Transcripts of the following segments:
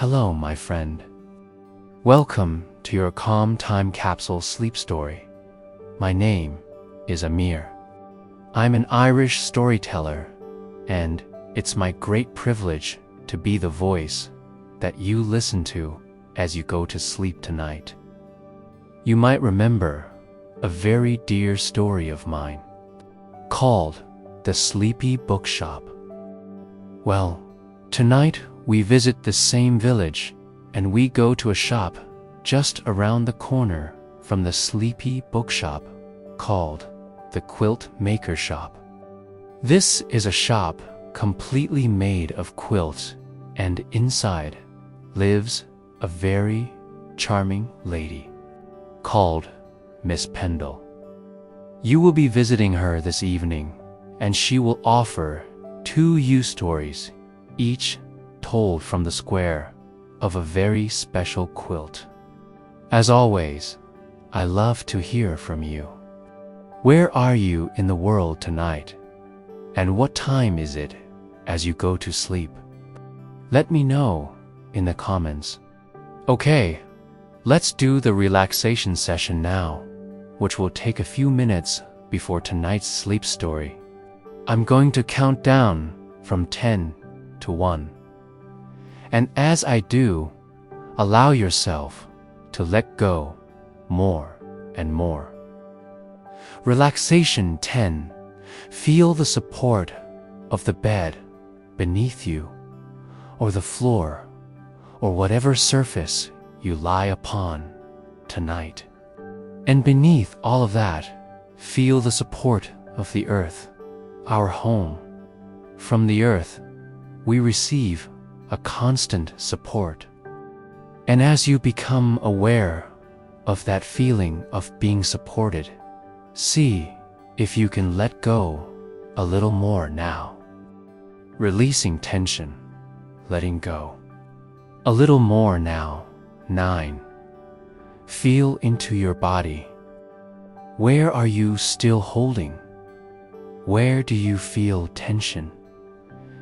Hello, my friend. Welcome to your Calm Time Capsule sleep story. My name is Amir. I'm an Irish storyteller, and it's my great privilege to be the voice that you listen to as you go to sleep tonight. You might remember a very dear story of mine called The Sleepy Bookshop. Well, tonight we visit the same village and we go to a shop just around the corner from the sleepy bookshop called the Quilt Maker Shop. This is a shop completely made of quilts, and inside lives a very charming lady called Miss Pendle. You will be visiting her this evening, and she will offer 2 you stories, each told from the square of a very special quilt. As always, I love to hear from you. Where are you in the world tonight? And what time is it as you go to sleep? Let me know in the comments. Okay, let's do the relaxation session now, which will take a few minutes before tonight's sleep story. I'm going to count down from 10 to 1. And as I do, allow yourself to let go more and more. Relaxation 10. Feel the support of the bed beneath you, or the floor, or whatever surface you lie upon tonight. And beneath all of that, feel the support of the earth, our home. From the earth, we receive a constant support. And as you become aware of that feeling of being supported, see if you can let go a little more now. Releasing tension, letting go. A little more now. 9. Feel into your body. Where are you still holding? Where do you feel tension?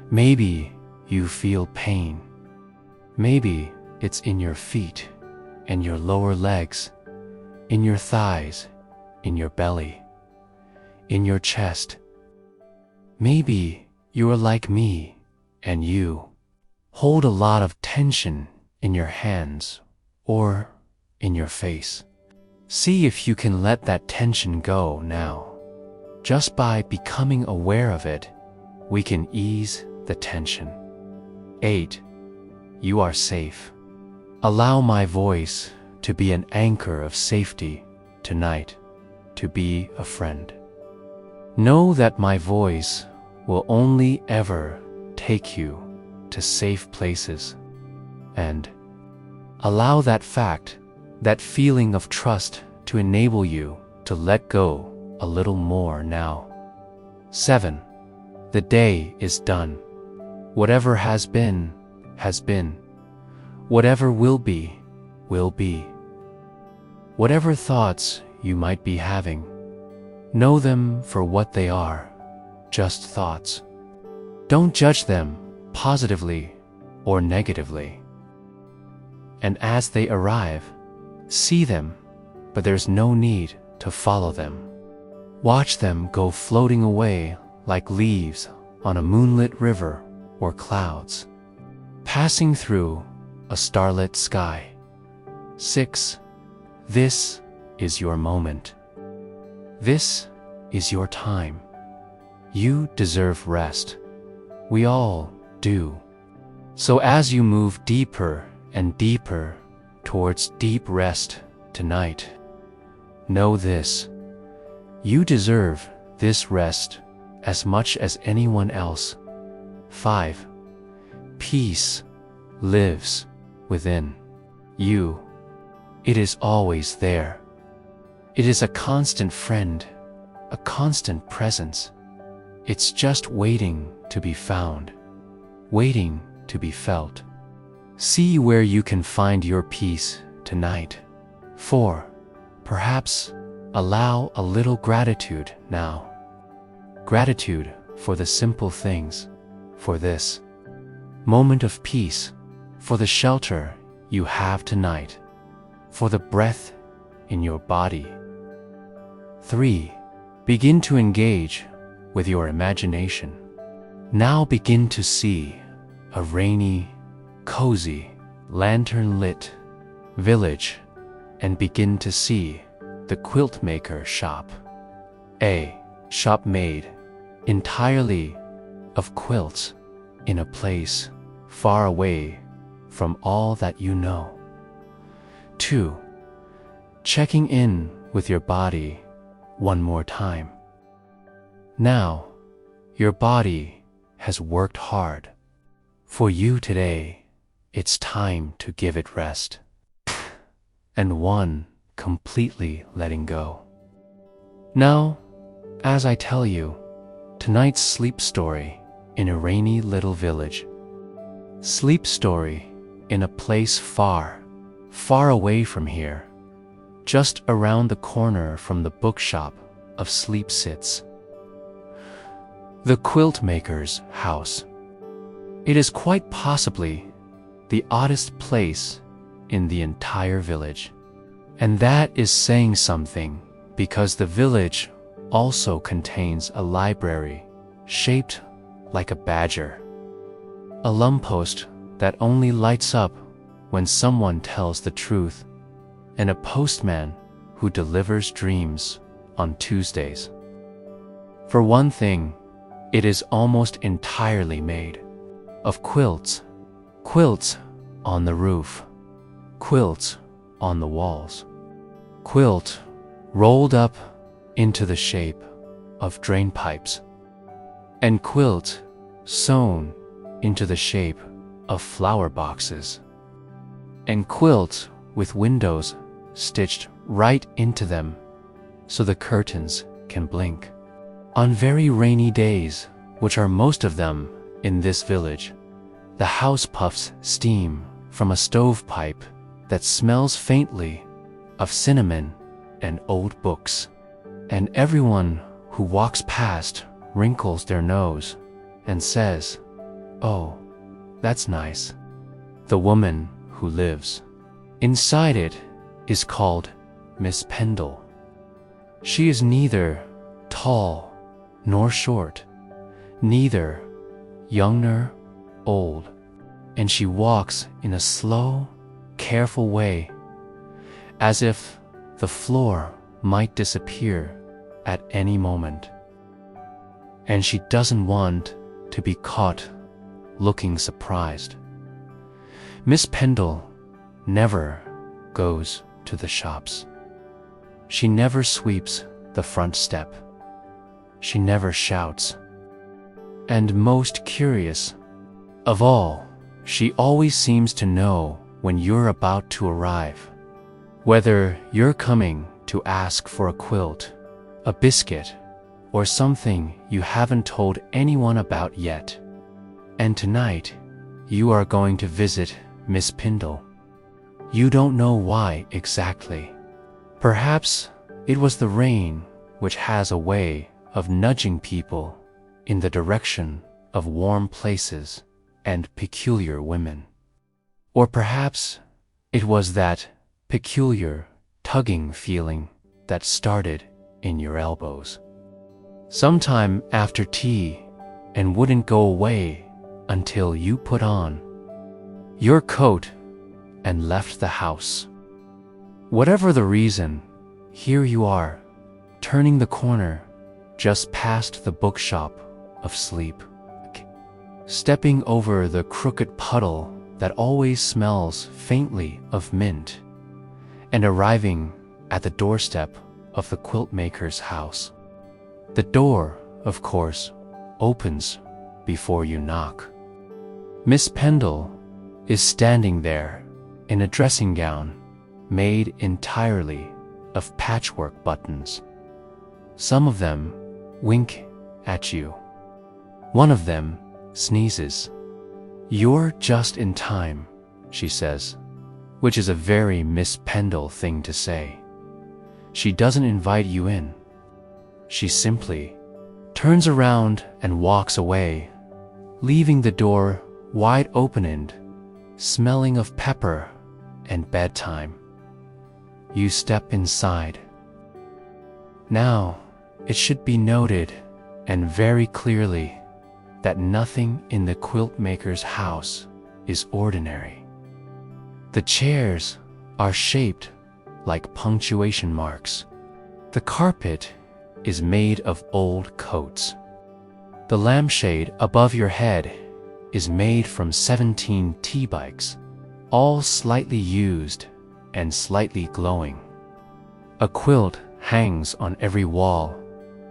Maybe you feel pain. Maybe it's in your feet and your lower legs, in your thighs, in your belly, in your chest. Maybe you are like me and you hold a lot of tension in your hands or in your face. See if you can let that tension go now. Just by becoming aware of it, we can ease the tension. 8. You are safe. Allow my voice to be an anchor of safety tonight, to be a friend. Know that my voice will only ever take you to safe places. And allow that fact, that feeling of trust, to enable you to let go a little more now. 7. The day is done. Whatever has been, has been. Whatever will be, will be. Whatever thoughts you might be having, know them for what they are, just thoughts. Don't judge them positively or negatively. And as they arrive, see them, but there's no need to follow them. Watch them go floating away like leaves on a moonlit river or clouds, passing through a starlit sky. 6. This is your moment. This is your time. You deserve rest. We all do. So as you move deeper and deeper towards deep rest tonight, know this: you deserve this rest as much as anyone else. 5. Peace lives within you. It is always there. It is a constant friend, a constant presence. It's just waiting to be found, waiting to be felt. See where you can find your peace tonight. 4. Perhaps allow a little gratitude now. Gratitude for the simple things, for this moment of peace, for the shelter you have tonight, for the breath in your body. 3. Begin to engage with your imagination. Now begin to see a rainy, cozy, lantern-lit village and begin to see the quilt maker shop. A shop made entirely of quilts in a place far away from all that you know. 2. Checking in with your body one more time. Now, your body has worked hard. For you today, it's time to give it rest. And 1, completely letting go. Now, as I tell you, tonight's sleep story in a rainy little village. Sleep story in a place far, far away from here, just around the corner from the bookshop of sleep sits. The quilt maker's house. It is quite possibly the oddest place in the entire village. And that is saying something, because the village also contains a library shaped like a badger, a lamppost that only lights up when someone tells the truth, and a postman who delivers dreams on Tuesdays. For one thing, it is almost entirely made of quilts. Quilts on the roof, quilts on the walls, quilt rolled up into the shape of drain pipes, and quilt sewn into the shape of flower boxes, and quilt with windows stitched right into them so the curtains can blink. On very rainy days, which are most of them in this village, the house puffs steam from a stovepipe that smells faintly of cinnamon and old books, and everyone who walks past wrinkles their nose and says, "Oh, that's nice." The woman who lives inside it is called Miss Pendle. She is neither tall nor short, neither young nor old, and she walks in a slow, careful way, as if the floor might disappear at any moment. And she doesn't want to be caught looking surprised. Miss Pendle never goes to the shops. She never sweeps the front step. She never shouts. And most curious of all, she always seems to know when you're about to arrive, whether you're coming to ask for a quilt, a biscuit, or something you haven't told anyone about yet. And tonight, you are going to visit Miss Pendle. You don't know why exactly. Perhaps it was the rain which has a way of nudging people in the direction of warm places and peculiar women. Or perhaps it was that peculiar tugging feeling that started in your elbows sometime after tea and wouldn't go away until you put on your coat and left the house. Whatever the reason, here you are, turning the corner just past the bookshop of sleep, stepping over the crooked puddle that always smells faintly of mint, and arriving at the doorstep of the quilt maker's house. The door, of course, opens before you knock. Miss Pendle is standing there in a dressing gown made entirely of patchwork buttons. Some of them wink at you. One of them sneezes. "You're just in time," she says, which is a very Miss Pendle thing to say. She doesn't invite you in. She simply turns around and walks away, leaving the door wide open and smelling of pepper and bedtime. You step inside. Now, it should be noted, and very clearly, that nothing in the quilt maker's house is ordinary. The chairs are shaped like punctuation marks. The carpet is made of old coats. The lampshade above your head is made from 17 tea bikes, all slightly used and slightly glowing. A quilt hangs on every wall,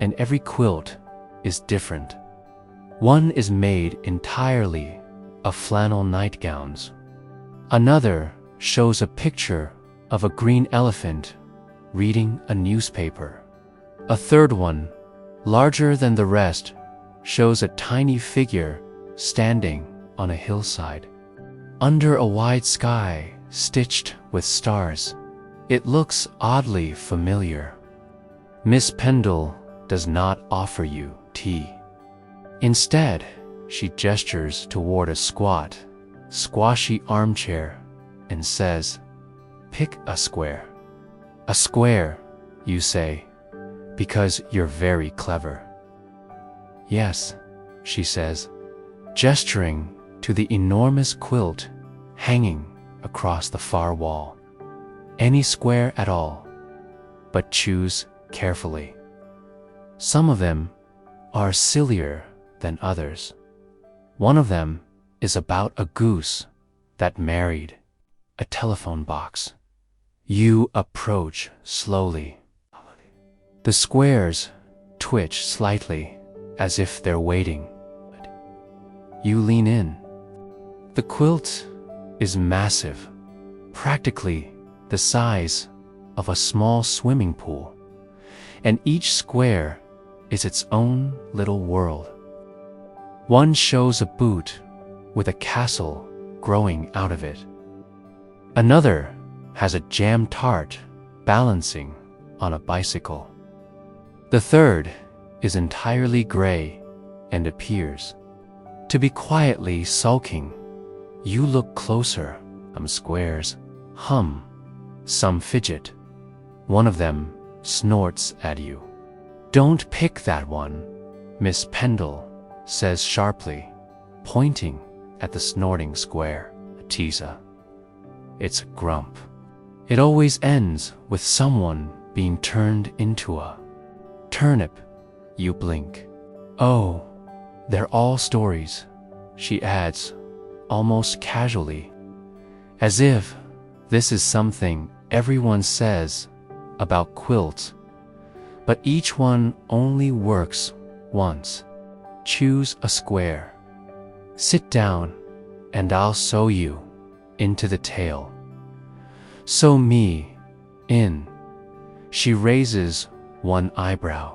and every quilt is different. One is made entirely of flannel nightgowns. Another shows a picture of a green elephant reading a newspaper. A third one, larger than the rest, shows a tiny figure standing on a hillside. Under a wide sky stitched with stars, it looks oddly familiar. Miss Pendle does not offer you tea. Instead, she gestures toward a squat, squashy armchair and says, "Pick a square." "A square," you say, because you're very clever. "Yes," she says, gesturing to the enormous quilt hanging across the far wall. "Any square at all, but choose carefully. Some of them are sillier than others. One of them is about a goose that married a telephone box." You approach slowly. The squares twitch slightly as if they're waiting. You lean in. The quilt is massive, practically the size of a small swimming pool, and each square is its own little world. One shows a boot with a castle growing out of it. Another has a jam tart balancing on a bicycle. The third is entirely gray and appears to be quietly sulking. You look closer. Some squares hum, some fidget. One of them snorts at you. "Don't pick that one," Miss Pendle says sharply, pointing at the snorting square. "Tisa. It's a grump. It always ends with someone being turned into a turnip." You blink. "Oh, they're all stories," she adds, almost casually, as if this is something everyone says about quilts, but each one only works once. Choose a square. Sit down, and I'll sew you into the tale. Sew me in. She raises one eyebrow.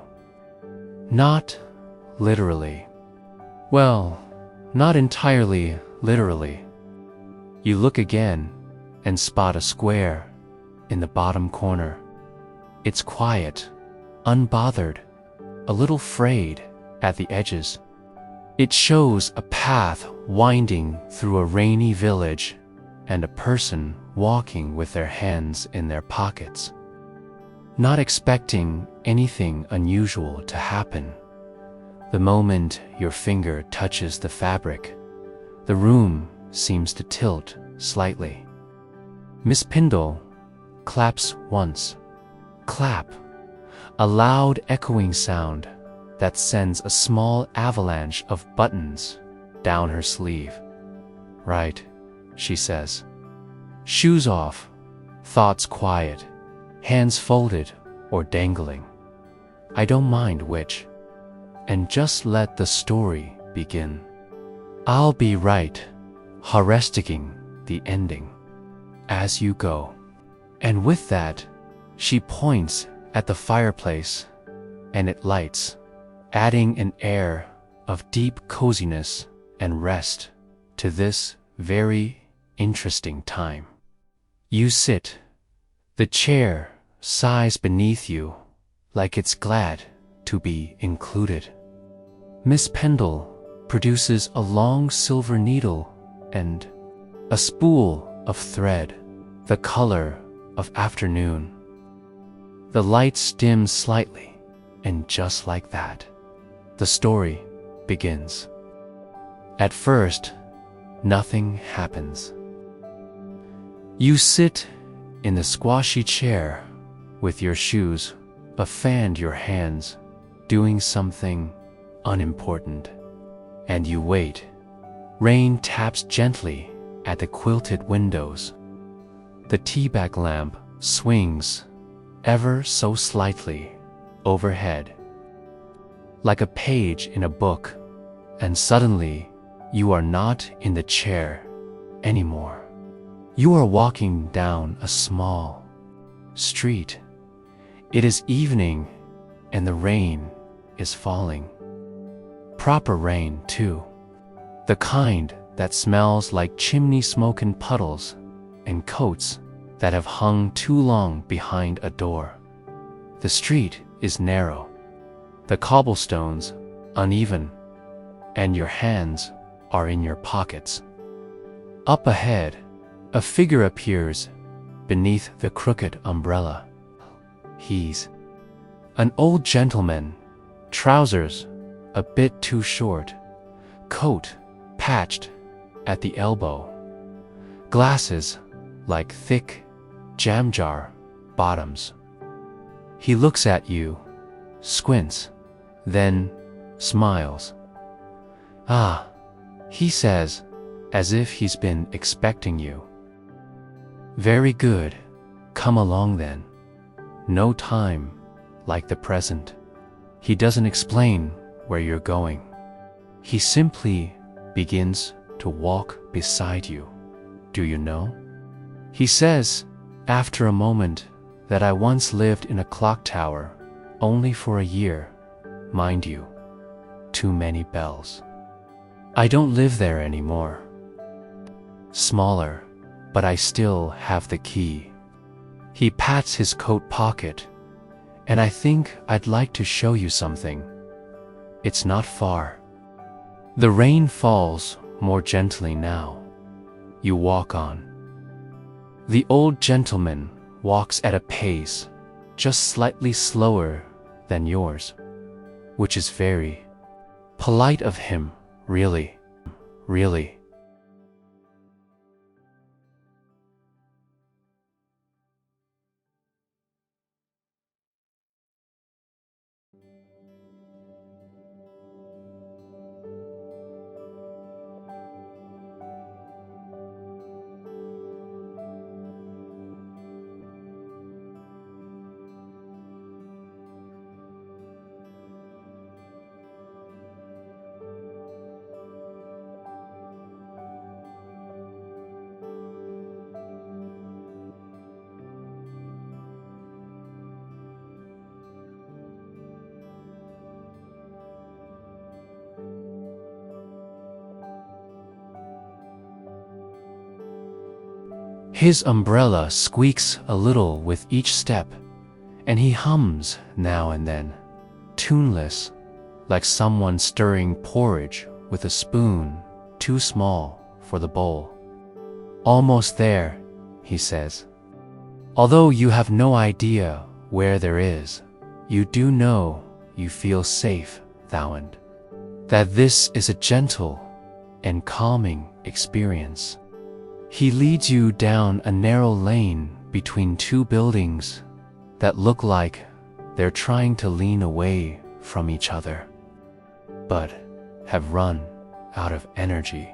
"Not literally." "Well, not entirely literally." You look again and spot a square in the bottom corner. It's quiet, unbothered, a little frayed at the edges. It shows a path winding through a rainy village and a person walking with their hands in their pockets. Not expecting anything unusual to happen, the moment your finger touches the fabric, the room seems to tilt slightly. Miss Pendle claps once. Clap, a loud echoing sound that sends a small avalanche of buttons down her sleeve. "Right," she says. Shoes off, thoughts quiet, hands folded or dangling. I don't mind which. And just let the story begin. I'll be right, heuristicing the ending as you go. And with that, she points at the fireplace, and it lights, adding an air of deep coziness and rest to this very interesting time. You sit. The chair sighs beneath you like it's glad to be included. Miss Pendle produces a long silver needle and a spool of thread, the color of afternoon. The lights dim slightly, and just like that, the story begins. At first, nothing happens. You sit in the squashy chair with your shoes offend your hands, doing something unimportant. And you wait. Rain taps gently at the quilted windows. The teabag lamp swings ever so slightly overhead, like a page in a book, and suddenly you are not in the chair anymore. You are walking down a small street. It is evening and the rain is falling. Proper rain, too. The kind that smells like chimney smoke and puddles and coats that have hung too long behind a door. The street is narrow, the cobblestones uneven, and your hands are in your pockets. Up ahead, a figure appears beneath the crooked umbrella. He's an old gentleman, trousers a bit too short, coat patched at the elbow, glasses like thick jam jar bottoms. He looks at you, squints, then smiles. "Ah," he says, as if he's been expecting you. "Very good, come along then." No time like the present. He doesn't explain where you're going. He simply begins to walk beside you. Do you know? He says, after a moment, that I once lived in a clock tower, only for a year. Mind you, too many bells. I don't live there anymore. Smaller, but I still have the key. He pats his coat pocket, and I think I'd like to show you something. It's not far. The rain falls more gently now. You walk on. The old gentleman walks at a pace just slightly slower than yours, which is very polite of him, really, really. His umbrella squeaks a little with each step, and he hums now and then, tuneless, like someone stirring porridge with a spoon too small for the bowl. "Almost there," he says. "Although you have no idea where there is, you do know you feel safe, Thowand, that this is a gentle and calming experience." He leads you down a narrow lane between two buildings that look like they're trying to lean away from each other, but have run out of energy.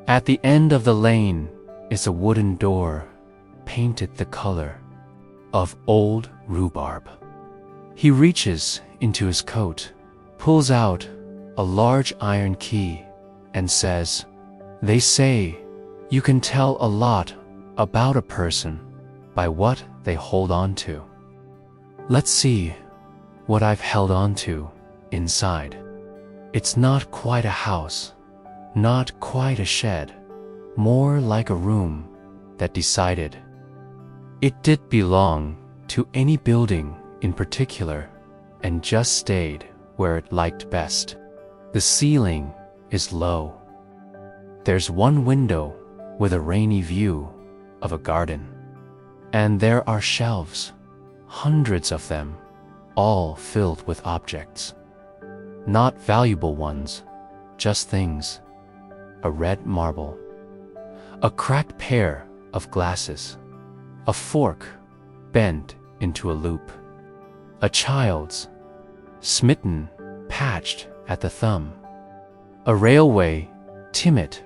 At the end of the lane is a wooden door painted the color of old rhubarb. He reaches into his coat, pulls out a large iron key, and says, "They say you can tell a lot about a person by what they hold on to. Let's see what I've held on to inside. It's not quite a house, not quite a shed, more like a room that decided it did belong to any building in particular and just stayed where it liked best. The ceiling is low. There's one window with a rainy view of a garden. And there are shelves, hundreds of them, all filled with objects. Not valuable ones, just things. A red marble, a cracked pair of glasses, a fork bent into a loop, a child's, smitten, patched at the thumb, a railway ticket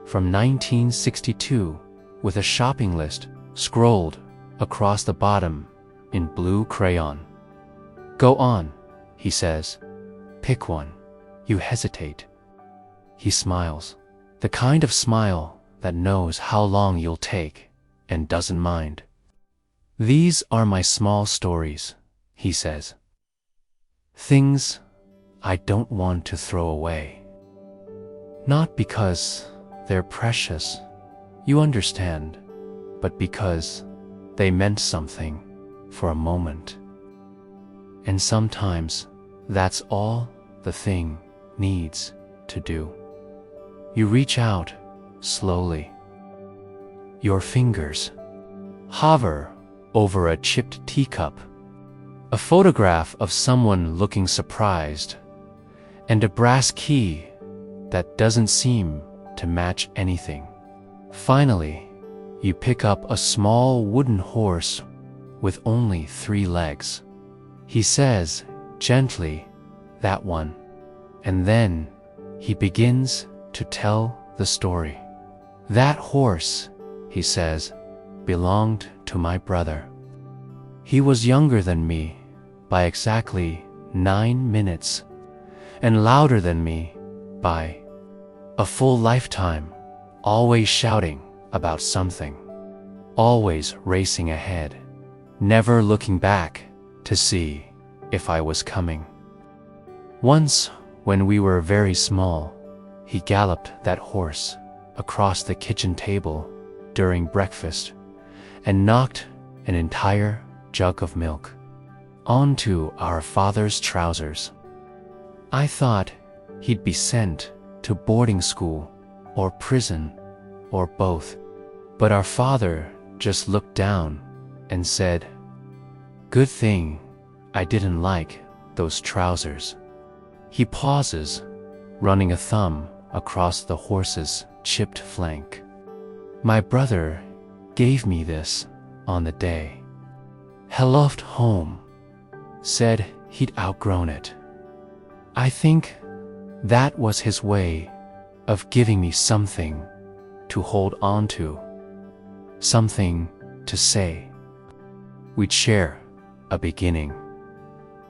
from 1962 with a shopping list scrolled across the bottom in blue crayon. Go on, he says. Pick one. You hesitate. He smiles, the kind of smile that knows how long you'll take and doesn't mind. These are my small stories, he says. Things I don't want to throw away. Not because they're precious, you understand, but because they meant something for a moment. And sometimes that's all the thing needs to do. You reach out slowly. Your fingers hover over a chipped teacup, a photograph of someone looking surprised, and a brass key that doesn't seem to match anything. Finally, you pick up a small wooden horse with only 3 legs. He says gently, that one, and then he begins to tell the story. That horse, he says, belonged to my brother. He was younger than me by exactly 9 minutes, and louder than me by a full lifetime, always shouting about something, always racing ahead, never looking back to see if I was coming. Once, when we were very small, he galloped that horse across the kitchen table during breakfast and knocked an entire jug of milk onto our father's trousers. I thought he'd be sent to boarding school or prison or both, but our father just looked down and said, "Good thing I didn't like those trousers." He pauses, running a thumb across the horse's chipped flank. My brother gave me this on the day he left home, said he'd outgrown it. I think that was his way of giving me something to hold on to, something to say. We'd share a beginning.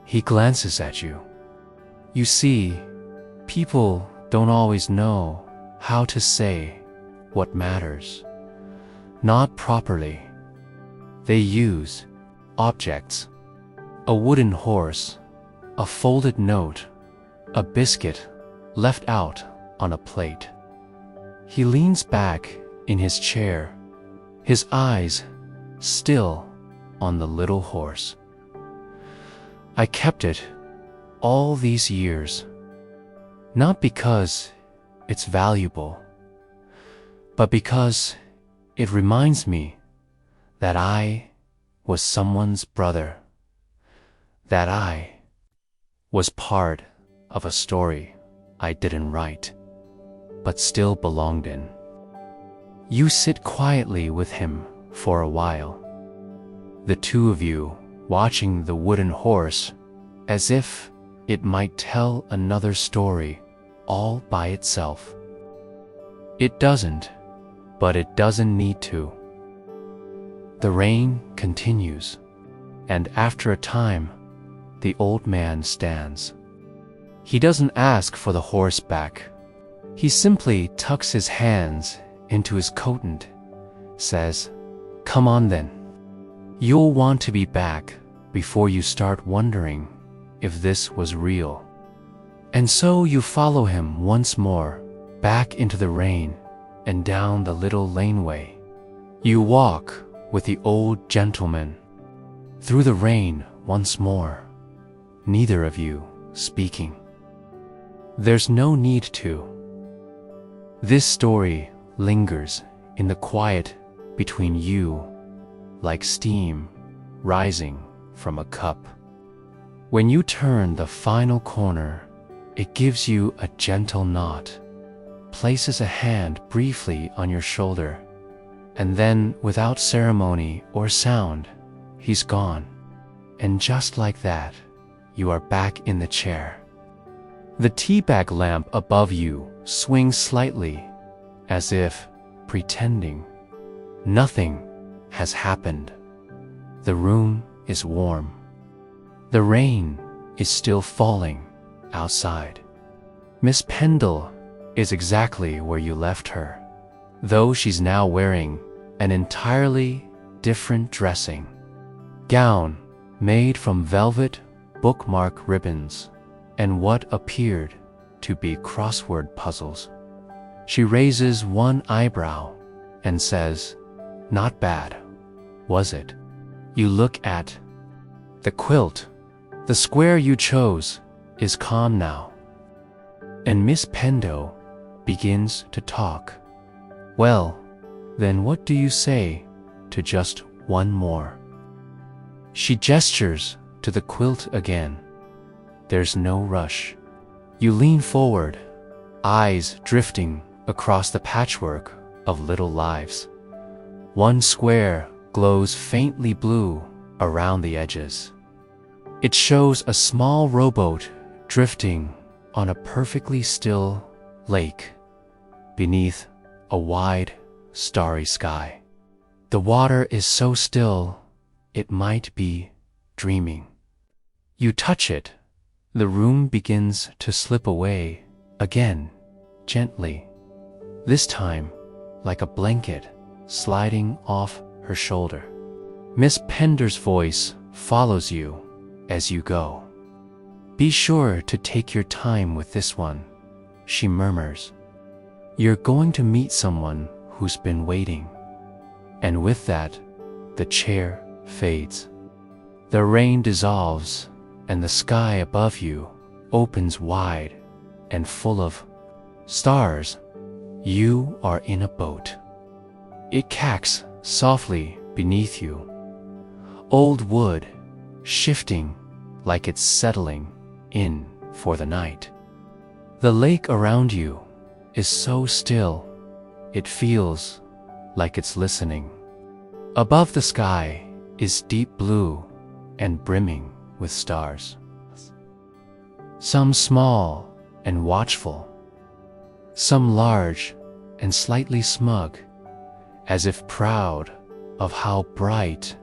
He glances at you. You see, people don't always know how to say what matters. Not properly. They use objects, a wooden horse, a folded note, a biscuit left out on a plate. He leans back in his chair, his eyes still on the little horse. I kept it all these years, not because it's valuable, but because it reminds me that I was someone's brother, that I was part of a story I didn't write, but still belonged in. You sit quietly with him for a while, the two of you watching the wooden horse as if it might tell another story all by itself. It doesn't, but it doesn't need to. The rain continues, and after a time, the old man stands. He doesn't ask for the horse back. He simply tucks his hands into his coat and says, "Come on then. You'll want to be back before you start wondering if this was real." And so you follow him once more, back into the rain and down the little laneway. You walk with the old gentleman through the rain once more, neither of you speaking. There's no need to. This story lingers in the quiet between you, like steam rising from a cup. When you turn the final corner, it gives you a gentle nod, places a hand briefly on your shoulder, and then, without ceremony or sound, he's gone. And just like that, you are back in the chair. The teabag lamp above you swings slightly, as if pretending nothing has happened. The room is warm. The rain is still falling outside. Miss Pendle is exactly where you left her, though she's now wearing an entirely different dressing gown made from velvet bookmark ribbons and what appeared to be crossword puzzles. She raises one eyebrow and says, "Not bad, was it?" You look at the quilt. The square you chose is calm now. And Miss Pendo begins to talk. "Well, then what do you say to just one more?" She gestures to the quilt again. There's no rush. You lean forward, eyes drifting across the patchwork of little lives. One square glows faintly blue around the edges. It shows a small rowboat drifting on a perfectly still lake beneath a wide, starry sky. The water is so still, it might be dreaming. You touch it. The room begins to slip away again, gently. This time, like a blanket sliding off her shoulder. Miss Pender's voice follows you as you go. "Be sure to take your time with this one," she murmurs. "You're going to meet someone who's been waiting." And with that, the chair fades. The rain dissolves, and the sky above you opens wide and full of stars. You are in a boat. It cacks softly beneath you. Old wood, shifting like it's settling in for the night. The lake around you is so still, it feels like it's listening. Above the sky is deep blue and brimming with stars. Some small and watchful, some large and slightly smug, as if proud of how bright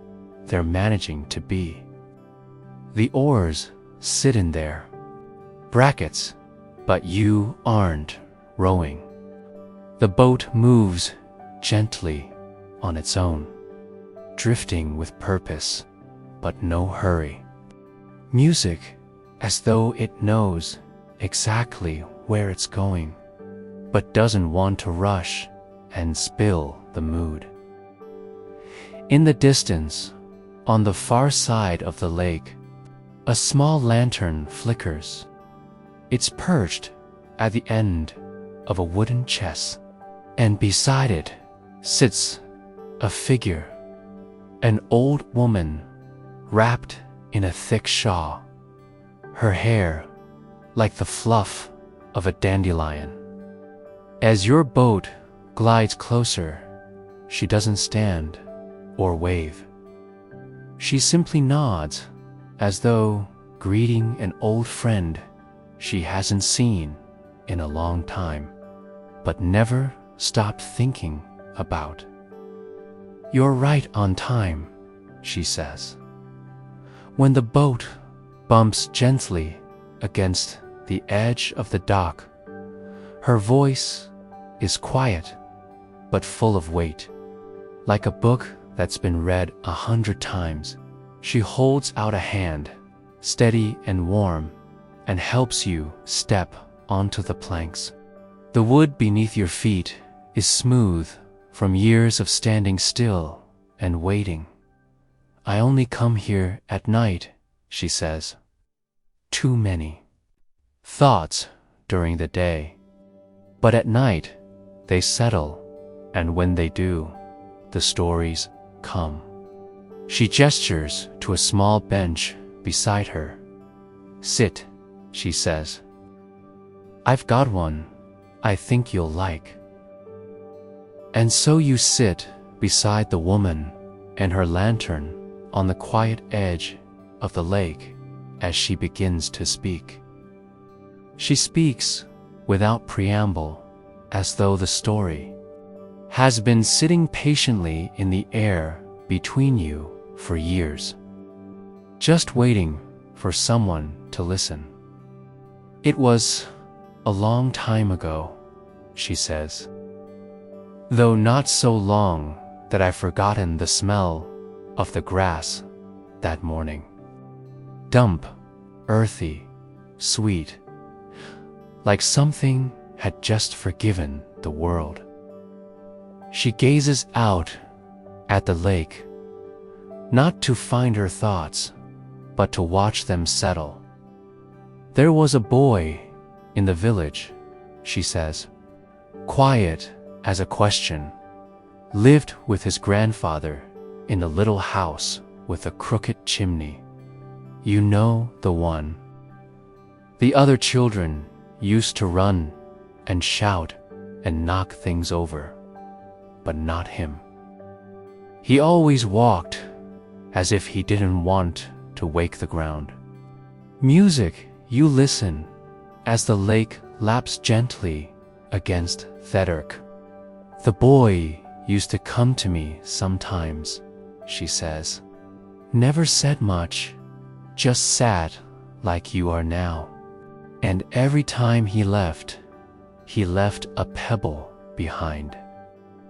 they're managing to be. The oars sit in there, brackets, but you aren't rowing. The boat moves gently on its own, drifting with purpose, but no hurry. Music as though it knows exactly where it's going, but doesn't want to rush and spill the mood. In the distance, on the far side of the lake, a small lantern flickers. It's perched at the end of a wooden chest, and beside it sits a figure, an old woman wrapped in a thick shawl, her hair like the fluff of a dandelion. As your boat glides closer, she doesn't stand or wave. She simply nods, as though greeting an old friend she hasn't seen in a long time, but never stopped thinking about. "You're right on time," she says. When the boat bumps gently against the edge of the dock, her voice is quiet but full of weight. Like a book that's been read 100 times, she holds out a hand, steady and warm, and helps you step onto the planks. The wood beneath your feet is smooth from years of standing still and waiting. "I only come here at night," she says. "Too many thoughts during the day, but at night they settle and when they do, the stories come. She gestures to a small bench beside her. "Sit," she says. "I've got one I think you'll like." And so you sit beside the woman and her lantern on the quiet edge of the lake as she begins to speak. She speaks without preamble, as though the story has been sitting patiently in the air between you for years, just waiting for someone to listen. "It was a long time ago," she says, "though not so long that I've forgotten the smell of the grass that morning. Damp, earthy, sweet, like something had just forgiven the world." She gazes out at the lake, not to find her thoughts, but to watch them settle. "There was a boy in the village," she says, "quiet as a question, lived with his grandfather in the little house with a crooked chimney. You know the one. The other children used to run and shout and knock things over, but not him. He always walked as if he didn't want to wake the ground. Music, you listen as the lake laps gently against Thedderk. The boy used to come to me sometimes," she says. "Never said much, just sat like you are now. And every time he left a pebble behind.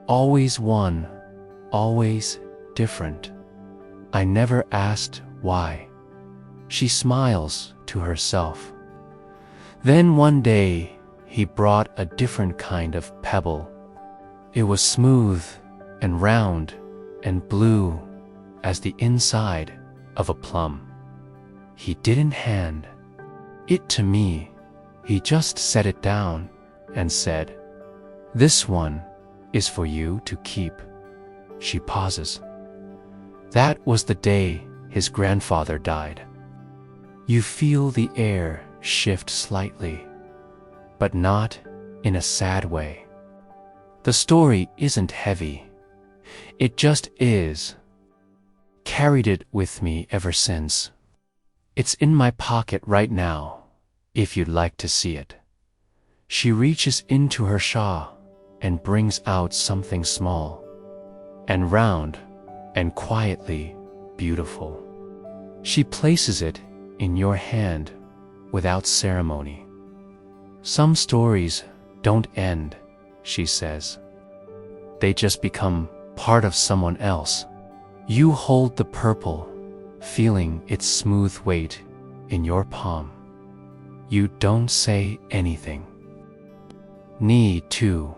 Always one, always different. I never asked why." She smiles to herself. "Then one day he brought a different kind of pebble. It was smooth and round and blue as the inside of a plum. He didn't hand it to me. He just set it down and said, 'This one is for you to keep.'" She pauses. "That was the day his grandfather died." You feel the air shift slightly, but not in a sad way. The story isn't heavy. It just is. Carried it with me ever since. It's in my pocket right now, if you'd like to see it. She reaches into her shawl and brings out something small and round and quietly beautiful. She places it in your hand without ceremony. "Some stories don't end," she says. "They just become part of someone else." You hold the purple, feeling its smooth weight in your palm. You don't say anything. "Knee too."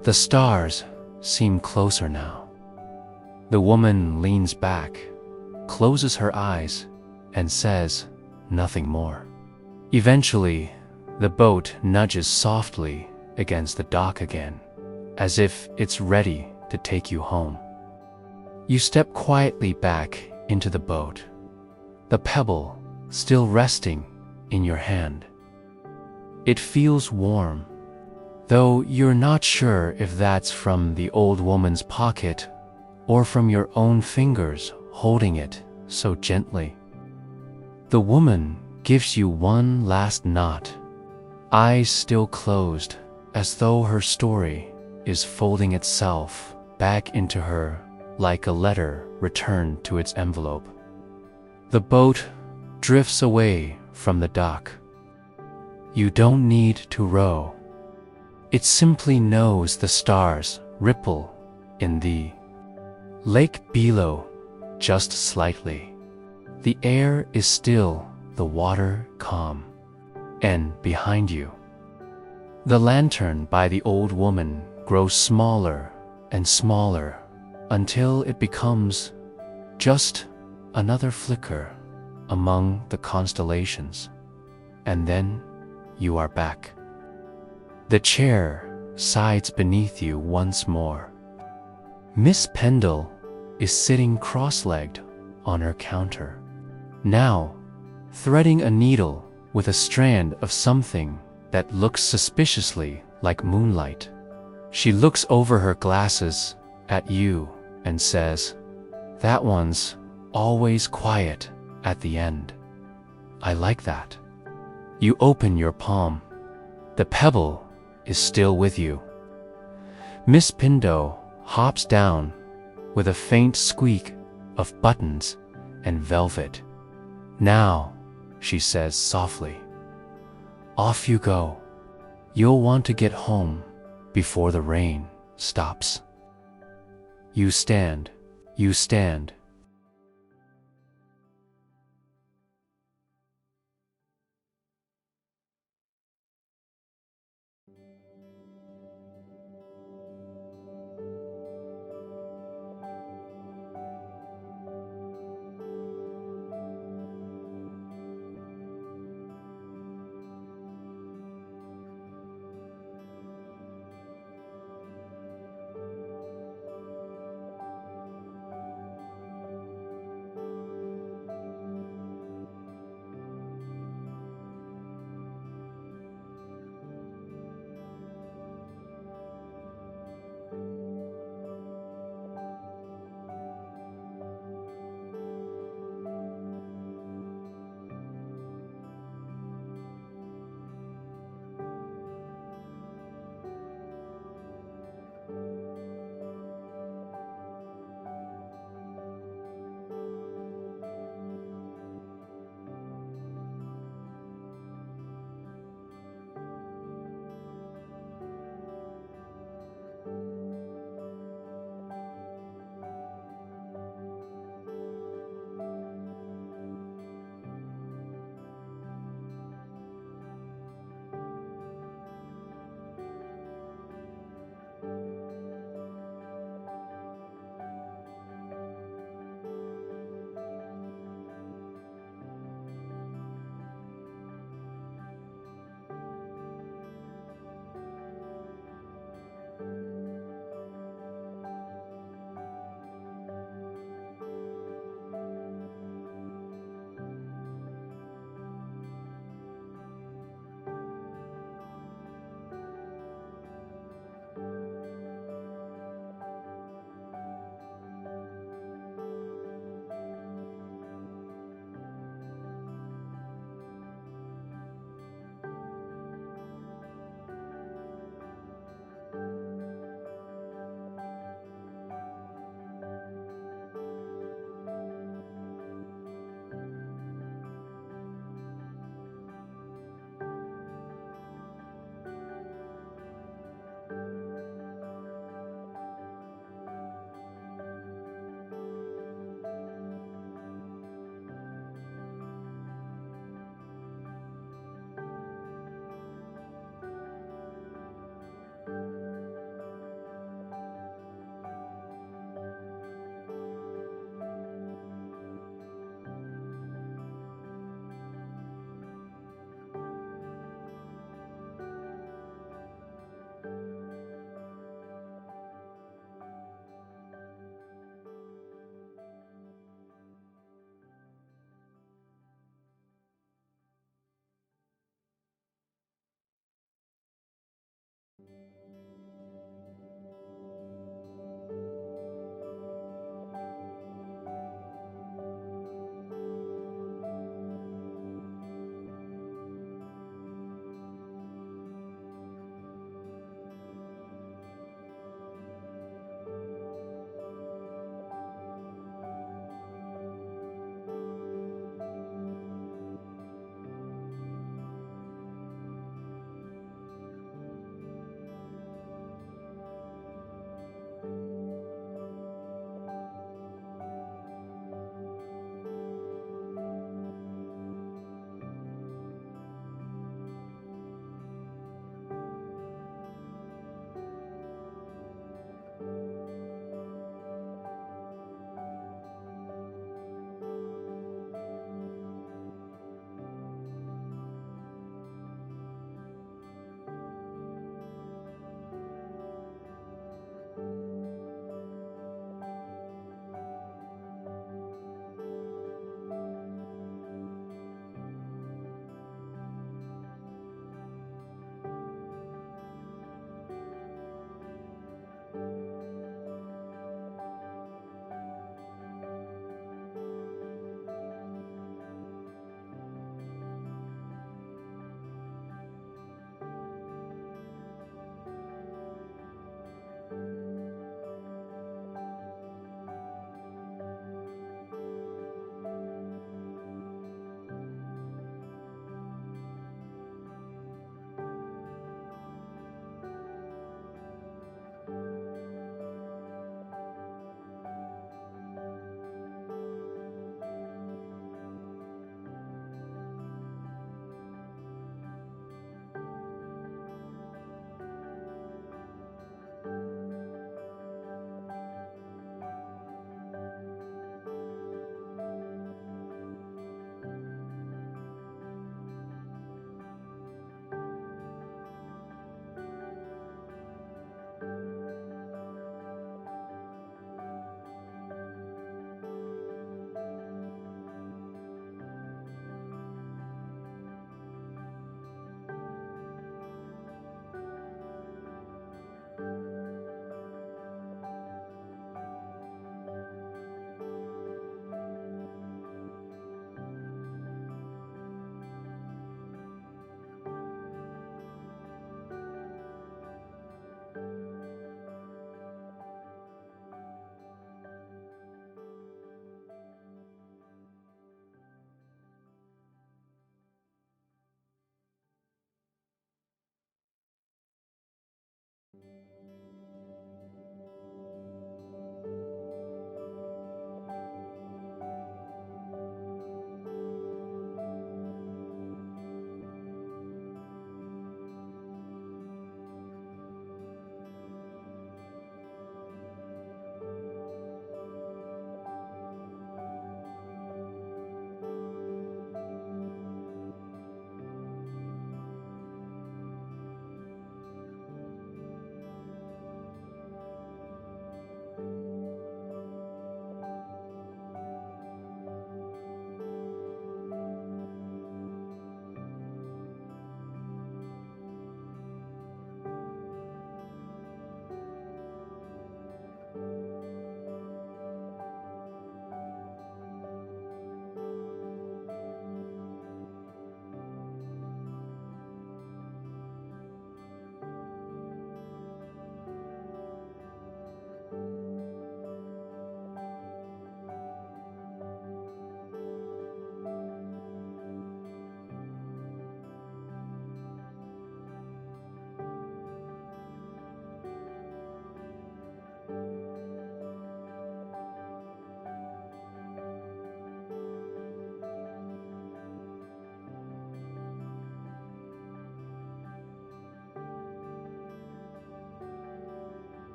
The stars seem closer now. The woman leans back, closes her eyes, and says nothing more. Eventually, the boat nudges softly against the dock again, as if it's ready to take you home. You step quietly back into the boat, the pebble still resting in your hand. It feels warm, though you're not sure if that's from the old woman's pocket or from your own fingers holding it so gently. The woman gives you one last nod, eyes still closed, as though her story is folding itself back into her like a letter returned to its envelope. The boat drifts away from the dock. You don't need to row. It simply knows the stars ripple in the lake below just slightly. The air is still, the water calm. And behind you, the lantern by the old woman grows smaller and smaller until it becomes just another flicker among the constellations. And then you are back. The chair sides beneath you once more. Miss Pendle is sitting cross-legged on her counter, now threading a needle with a strand of something that looks suspiciously like moonlight. She looks over her glasses at you and says, "That one's always quiet at the end. I like that." You open your palm. The pebble is still with you. Miss Pindo hops down with a faint squeak of buttons and velvet. "Now," she says softly, "off you go. You'll want to get home before the rain stops." You stand.